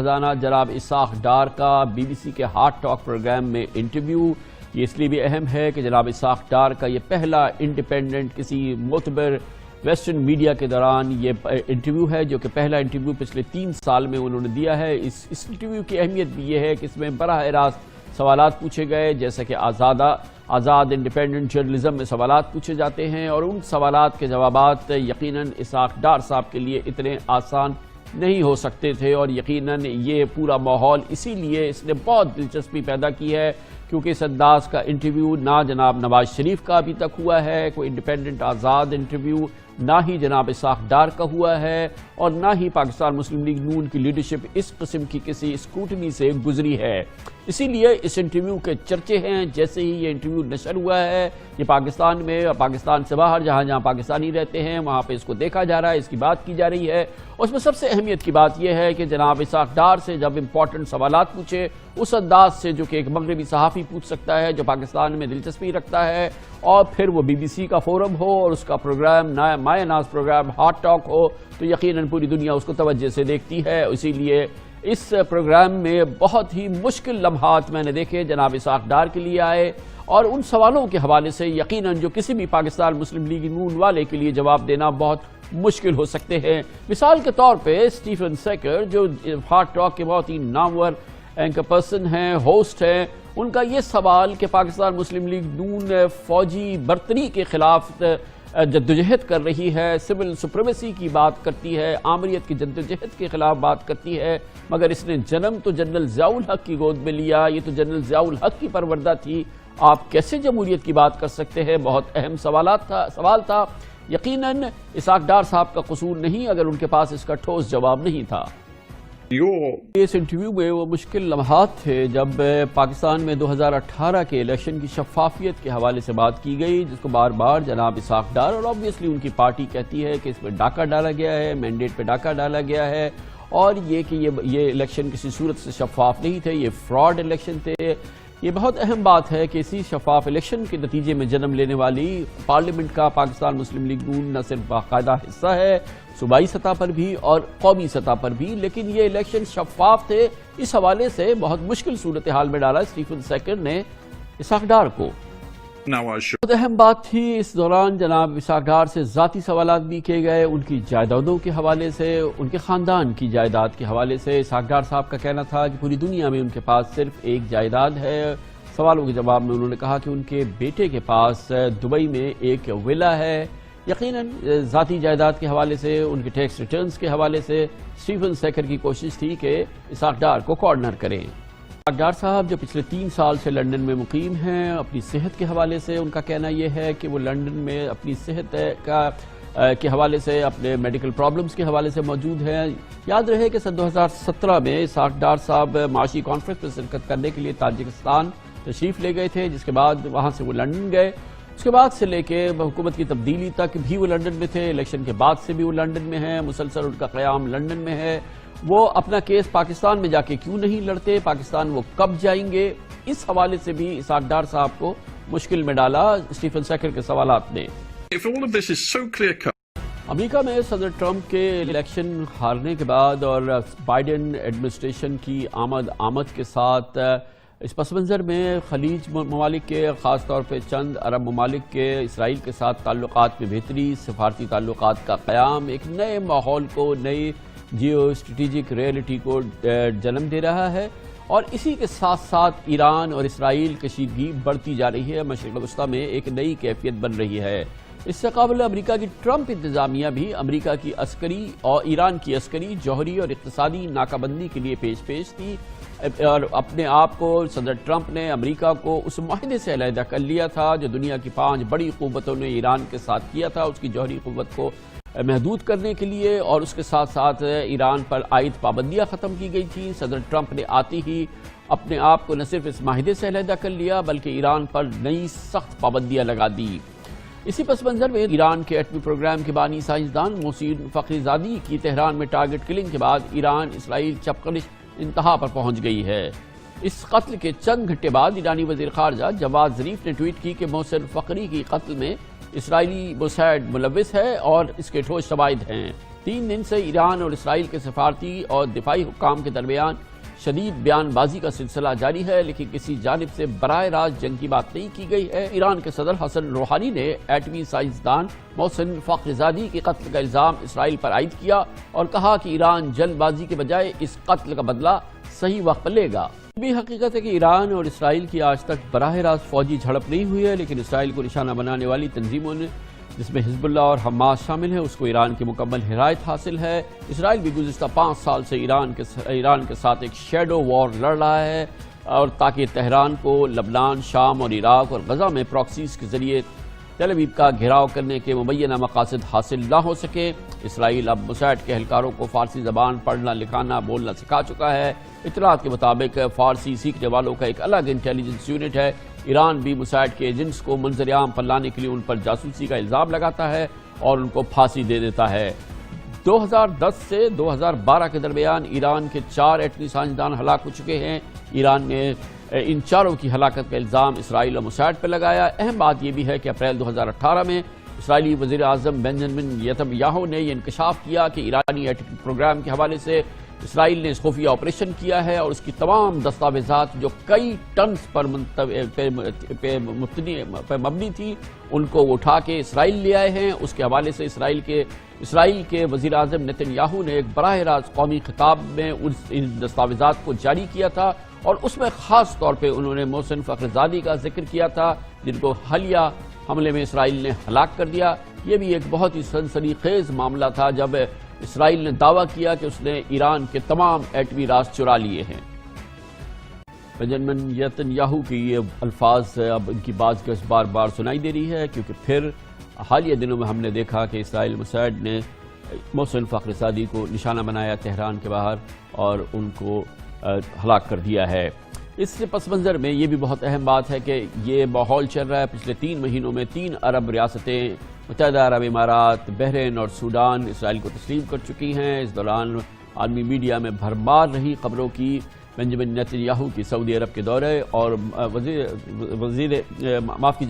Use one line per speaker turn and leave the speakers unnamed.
خزانہ جناب اسحاق ڈار کا بی بی سی کے ہارٹ ٹاک پروگرام میں انٹرویو، یہ اس لیے بھی اہم ہے کہ جناب اسحاق ڈار کا یہ پہلا انڈیپینڈنٹ کسی معتبر ویسٹرن میڈیا کے دوران یہ انٹرویو ہے، جو کہ پہلا انٹرویو پچھلے 3 سال میں انہوں نے دیا ہے۔ اس انٹرویو کی اہمیت بھی یہ ہے کہ اس میں براہ راست سوالات پوچھے گئے، جیسا کہ آزاد انڈیپینڈنٹ جرنلزم میں سوالات پوچھے جاتے ہیں، اور ان سوالات کے جوابات یقیناً اسحاق ڈار صاحب کے لیے اتنے آسان نہیں ہو سکتے تھے، اور یقیناً یہ پورا ماحول اسی لیے اس نے بہت دلچسپی پیدا کی ہے، کیونکہ اس انداز کا انٹرویو نہ جناب نواز شریف کا ابھی تک ہوا ہے، کوئی انڈیپینڈنٹ آزاد انٹرویو، نہ ہی جناب اسحاق ڈار کا ہوا ہے، اور نہ ہی پاکستان مسلم لیگ نون کی لیڈرشپ اس قسم کی کسی اسکروٹنی سے گزری ہے۔ اسی لیے اس انٹرویو کے چرچے ہیں۔ جیسے ہی یہ انٹرویو نشر ہوا ہے، یہ پاکستان میں اور پاکستان سے باہر جہاں پاکستانی رہتے ہیں وہاں پہ اس کو دیکھا جا رہا ہے، اس کی بات کی جا رہی ہے، اور اس میں سب سے اہمیت کی بات یہ ہے کہ جناب اسحاق ڈار سے جب امپورٹنٹ سوالات پوچھے اس انداز سے جو کہ ایک مغربی صحافی پوچھ سکتا ہے جو پاکستان میں دلچسپی رکھتا ہے، اور پھر وہ بی بی سی کا فورم ہو اور اس کا پروگرام مائے ناز پروگرام ہارٹ ٹاک ہو، تو یقیناً پوری دنیا اس کو توجہ سے دیکھتی ہے۔ اسی لیے اس پروگرام میں بہت ہی مشکل لمحات میں نے دیکھے جناب اسحاق ڈار کے لیے آئے، اور ان سوالوں کے حوالے سے یقیناً جو کسی بھی پاکستان مسلم لیگ نون والے کے لیے جواب دینا بہت مشکل ہو سکتے ہیں۔ مثال کے طور پہ اسٹیفن سیکر جو ہارٹ ٹاک کے بہت ہی نامور اینکر پرسن ہیں، ہوسٹ ہیں، ان کا یہ سوال کہ پاکستان مسلم لیگ نون فوجی برتری کے خلاف جدوجہد کر رہی ہے، سول سپریمیسی کی بات کرتی ہے، آمریت کی جدوجہد کے خلاف بات کرتی ہے، مگر اس نے جنم تو جنرل ضیاء الحق کی گود میں لیا، یہ تو جنرل ضیاء الحق کی پروردہ تھی، آپ کیسے جمہوریت کی بات کر سکتے ہیں؟ بہت اہم سوال تھا۔ یقیناً اسحاق ڈار صاحب کا قصور نہیں اگر ان کے پاس اس کا ٹھوس جواب نہیں تھا۔ اس انٹرویو میں وہ مشکل لمحات تھے جب پاکستان میں 2018 کے الیکشن کی شفافیت کے حوالے سے بات کی گئی، جس کو بار بار جناب اسحاق ڈار اور آبویسلی ان کی پارٹی کہتی ہے کہ اس میں ڈاکہ ڈالا گیا ہے، مینڈیٹ پہ ڈاکہ ڈالا گیا ہے، اور یہ کہ یہ الیکشن کسی صورت سے شفاف نہیں تھے، یہ فراڈ الیکشن تھے۔ یہ بہت اہم بات ہے کہ اسی شفاف الیکشن کے نتیجے میں جنم لینے والی پارلیمنٹ کا پاکستان مسلم لیگ نون نہ صرف باقاعدہ حصہ ہے صوبائی سطح پر بھی اور قومی سطح پر بھی، لیکن یہ الیکشن شفاف تھے۔ اس حوالے سے بہت مشکل صورتحال میں ڈالا اسٹیفن سیکر نے اسحاق ڈار کو۔ بہت اہم بات تھی اس دوران جناب اسحاق ڈار سے ذاتی سوالات بھی کیے گئے، ان کی جائیدادوں کے حوالے سے، ان کے خاندان کی جائیداد کے حوالے سے۔ اسحاق ڈار صاحب کا کہنا تھا کہ پوری دنیا میں ان کے پاس صرف ایک جائیداد ہے۔ سوالوں کے جواب میں انہوں نے کہا کہ ان کے بیٹے کے پاس دبئی میں ایک ولا ہے۔ یقیناً ذاتی جائیداد کے حوالے سے، ان کے ٹیکس ریٹرنز کے حوالے سے اسٹیفن سیکر کی کوشش تھی کہ اسحاق ڈار کو کارنر کریں۔ اسحاق ڈار صاحب جو پچھلے 3 سال سے لندن میں مقیم ہیں، اپنی صحت کے حوالے سے ان کا کہنا یہ ہے کہ وہ لندن میں اپنی صحت کے حوالے سے، اپنے میڈیکل پرابلمز کے حوالے سے موجود ہیں۔ یاد رہے کہ سن 2017 میں اسحاق ڈار صاحب معاشی کانفرنس میں شرکت کرنے کے لیے تاجکستان تشریف لے گئے تھے، جس کے بعد وہاں سے وہ لندن گئے۔ اس کے بعد سے لے کے حکومت کی تبدیلی تک بھی وہ لندن میں تھے، الیکشن کے بعد سے بھی وہ لندن میں ہیں، مسلسل ان کا قیام لندن میں ہے۔ وہ اپنا کیس پاکستان میں جا کے کیوں نہیں لڑتے، پاکستان وہ کب جائیں گے، اس حوالے سے بھی اسحاق ڈار صاحب کو مشکل میں ڈالا اسٹیفن سیکر کے سوالات نے۔ امریکہ میں صدر ٹرمپ کے الیکشن ہارنے کے بعد اور بائیڈن ایڈمنسٹریشن کی آمد کے ساتھ اس پس منظر میں خلیج ممالک کے، خاص طور پہ چند عرب ممالک کے اسرائیل کے ساتھ تعلقات میں بہتری، سفارتی تعلقات کا قیام ایک نئے ماحول کو، نئی جیو اسٹریٹجک ریئلٹی کو جنم دے رہا ہے، اور اسی کے ساتھ ساتھ ایران اور اسرائیل کشیدگی بڑھتی جا رہی ہے، مشرق وسطیٰ میں ایک نئی کیفیت بن رہی ہے۔ اس سے قبل امریکہ کی ٹرمپ انتظامیہ بھی امریکہ کی عسکری اور ایران کی عسکری، جوہری اور اقتصادی ناکہ بندی کے لیے پیش تھی، اور اپنے آپ کو صدر ٹرمپ نے امریکہ کو اس معاہدے سے علیحدہ کر لیا تھا جو دنیا کی 5 بڑی قوتوں نے ایران کے ساتھ کیا تھا، اس کی جوہری قوت کو محدود کرنے کے لیے، اور اس کے ساتھ ساتھ ایران پر عائد پابندیاں ختم کی گئی تھیں۔ صدر ٹرمپ نے آتے ہی اپنے آپ کو نہ صرف اس معاہدے سے علیحدہ کر لیا بلکہ ایران پر نئی سخت پابندیاں لگا دی۔ اسی پس منظر میں ایران کے ایٹمی پروگرام کے بانی سائنسدان محسن فخریزادی کی تہران میں ٹارگٹ کلنگ کے بعد ایران اسرائیل چپقلش انتہا پر پہنچ گئی ہے۔ اس قتل کے چند گھنٹے بعد ایرانی وزیر خارجہ جواد ظریف نے ٹویٹ کی کہ محسن فخری کی قتل میں اسرائیلی موساد ملوث ہے اور اس کے ٹھوس شواہد ہیں۔ 3 دن سے ایران اور اسرائیل کے سفارتی اور دفاعی حکام کے درمیان شدید بیان بازی کا سلسلہ جاری ہے، لیکن کسی جانب سے براہ راست جنگ کی بات نہیں کی گئی ہے۔ ایران کے صدر حسن روحانی نے ایٹمی سائنسدان محسن فخرزادی کے قتل کا الزام اسرائیل پر عائد کیا اور کہا کہ ایران جلد بازی کے بجائے اس قتل کا بدلہ صحیح وقت پر لے گا۔ یہ بھی حقیقت ہے کہ ایران اور اسرائیل کی آج تک براہ راست فوجی جھڑپ نہیں ہوئی ہے، لیکن اسرائیل کو نشانہ بنانے والی تنظیموں نے، جس میں حزب اللہ اور حماس شامل ہیں، اس کو ایران کی مکمل حمایت حاصل ہے۔ اسرائیل بھی گزشتہ 5 سال سے ایران کے ساتھ ایک شیڈو وار لڑ رہا ہے، اور تاکہ تہران کو لبنان، شام اور عراق اور غزہ میں پراکسیز کے ذریعے تل ابیب کا گھیراؤ کرنے کے مبینہ مقاصد حاصل نہ ہو سکے۔ اسرائیل اب موساد کے اہلکاروں کو فارسی زبان پڑھنا، لکھنا، بولنا سکھا چکا ہے۔ اطلاعات کے مطابق فارسی سیکھنے والوں کا ایک الگ انٹیلیجنس یونٹ ہے۔ ایران بھی موساد کے ایجنٹس کو منظر عام پر لانے کے لیے ان پر جاسوسی کا الزام لگاتا ہے اور ان کو پھانسی دے دیتا ہے۔ 2010 سے 2012 کے درمیان ایران کے 4 ایٹمی سائنسدان ہلاک ہو چکے ہیں۔ ایران نے ان چاروں کی ہلاکت کا الزام اسرائیل اور موساد پر لگایا۔ اہم بات یہ بھی ہے کہ اپریل 2018 میں اسرائیلی وزیر اعظم بنجامن نیتن نے یہ انکشاف کیا کہ ایرانی ایٹمی پروگرام کے حوالے سے اسرائیل نے اس خفیہ آپریشن کیا ہے، اور اس کی تمام دستاویزات جو کئی ٹنز پر مبنی تھی ان کو اٹھا کے اسرائیل لے آئے ہیں۔ اس کے حوالے سے اسرائیل کے وزیر اعظم نیتن یاہو نے ایک براہ راست قومی خطاب میں ان دستاویزات کو جاری کیا تھا، اور اس میں خاص طور پہ انہوں نے محسن فخرزادی کا ذکر کیا تھا، جن کو حالیہ حملے میں اسرائیل نے ہلاک کر دیا۔ یہ بھی ایک بہت ہی سنسنی خیز معاملہ تھا جب اسرائیل نے دعویٰ کیا کہ اس نے ایران کے تمام ایٹمی راز چرا لیے ہیں۔ بنجامن نیتن کی یہ الفاظ اب ان کی باز گشت بار بار سنائی دے رہی ہے، کیونکہ پھر حالیہ دنوں میں ہم نے دیکھا کہ اسرائیل موساد نے محسن فخرزادی کو نشانہ بنایا تہران کے باہر اور ان کو ہلاک کر دیا ہے۔ اس سے پس منظر میں یہ بھی بہت اہم بات ہے کہ یہ ماحول چل رہا ہے پچھلے 3 مہینوں میں 3 عرب ریاستیں، متحدہ عرب امارات، بحرین اور سوڈان اسرائیل کو تسلیم کر چکی ہیں۔ اس دوران عالمی میڈیا میں بھرمار رہی خبروں کی بنجامن نیتن یاہو کی سعودی عرب کے دورے اور معاف کیجیے